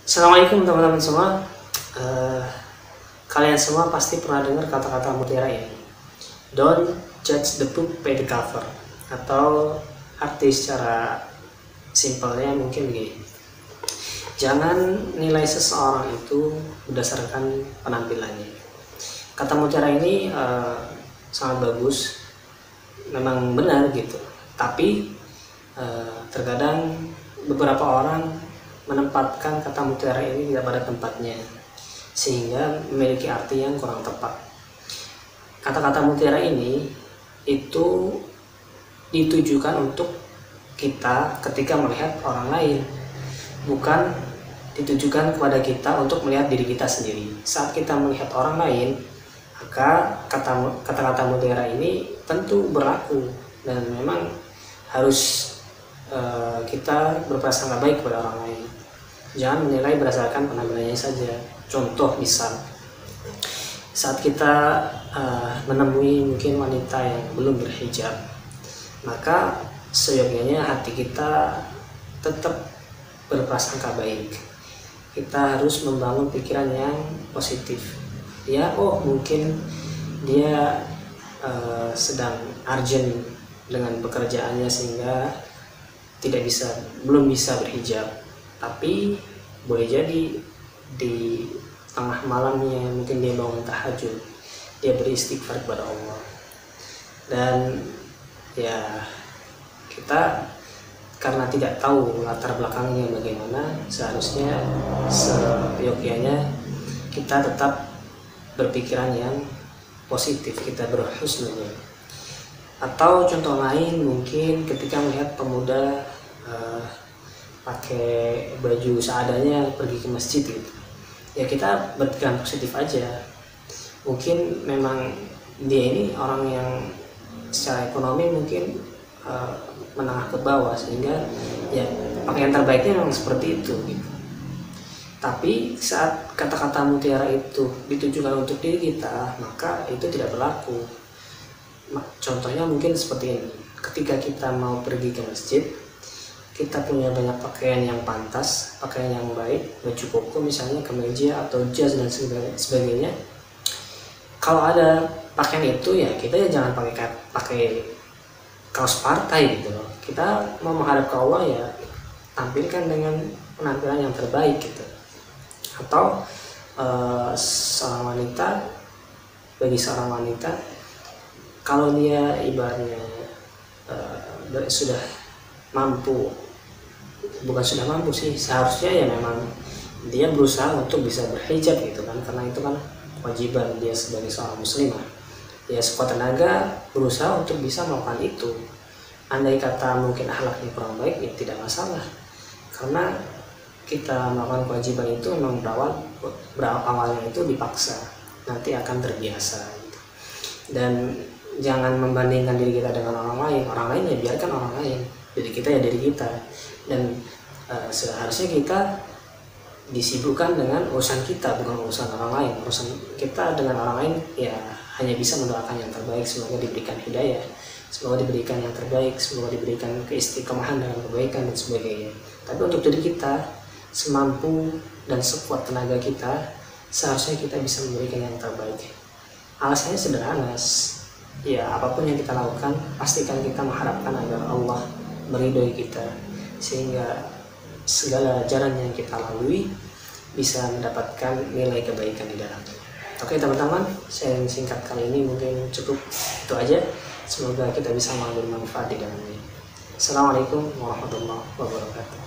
Assalamualaikum teman-teman semua. Eh, Kalian semua pasti pernah dengar kata-kata mutiara ini. Don't judge the book by the cover. Atau arti secara simpelnya mungkin begini. Jangan nilai seseorang itu berdasarkan penampilannya. Kata mutiara ini sangat bagus, memang benar gitu. Tapi terkadang beberapa orang menempatkan kata mutiara ini tidak pada tempatnya, sehingga memiliki arti yang kurang tepat. Kata-kata mutiara ini itu ditujukan untuk kita ketika melihat orang lain, bukan ditujukan kepada kita untuk melihat diri kita sendiri. Saat kita melihat orang lain, maka kata-kata mutiara ini tentu berlaku dan memang harus kita berprasangka baik kepada orang lain. Jangan menilai berdasarkan penampilannya saja. Contoh misal, saat kita menemui mungkin wanita yang belum berhijab, maka seyogyanya hati kita tetap berprasangka baik. Kita harus membangun pikiran yang positif. Ya, mungkin dia sedang urgent dengan pekerjaannya sehingga belum bisa berhijab, tapi boleh jadi di tengah malamnya mungkin dia bangun tahajud, dia beristighfar kepada Allah. Dan ya, kita karena tidak tahu latar belakangnya bagaimana, seharusnya seyogyanya kita tetap berpikiran yang positif, kita berhusnuzon. Atau contoh lain, mungkin ketika melihat pemuda pakai baju seadanya pergi ke masjid gitu, ya kita berpikiran positif aja. Mungkin memang dia ini orang yang secara ekonomi mungkin menengah ke bawah, sehingga ya pakaian terbaiknya memang seperti itu gitu. Tapi saat kata-kata mutiara itu ditujukan untuk diri kita, maka itu tidak berlaku. Contohnya mungkin seperti ini. Ketika kita mau pergi ke masjid, kita punya banyak pakaian yang pantas, pakaian yang baik, baju koko misalnya, kemeja atau jas dan sebagainya. Kalau ada pakaian itu, ya kita ya jangan pakai kaos partai gitu loh. Kita mau menghadap ke Allah, ya tampilkan dengan penampilan yang terbaik gitu. Atau bagi seorang wanita, kalau dia ibaratnya sudah mampu, bukan sudah mampu sih, seharusnya ya memang dia berusaha untuk bisa berhijab gitu kan, karena itu kan kewajiban dia sebagai seorang muslimah. Ya sekuat tenaga berusaha untuk bisa melakukan itu. Andai kata mungkin akhlaknya kurang baik, ya tidak masalah, karena kita melakukan kewajiban itu memang awalnya itu dipaksa, nanti akan terbiasa gitu. Dan jangan membandingkan diri kita dengan orang lain ya biarkan orang lain, diri kita ya diri kita. Dan seharusnya kita disibukkan dengan urusan kita, bukan urusan orang lain. Urusan kita dengan orang lain ya hanya bisa mendoakan yang terbaik, semoga diberikan hidayah, semoga diberikan yang terbaik, semoga diberikan keistiqomahan dalam kebaikan dan sebagainya. Tapi untuk diri kita, semampu dan sekuat tenaga kita, seharusnya kita bisa memberikan yang terbaik. Alasannya sederhana, ya apapun yang kita lakukan, pastikan kita mengharapkan agar Allah meridhoi kita, sehingga segala jalan yang kita lalui bisa mendapatkan nilai kebaikan di dalamnya. Oke teman-teman, sharing singkat kali ini mungkin cukup itu aja. Semoga kita bisa mengambil manfaat di dalamnya. Assalamualaikum warahmatullahi wabarakatuh.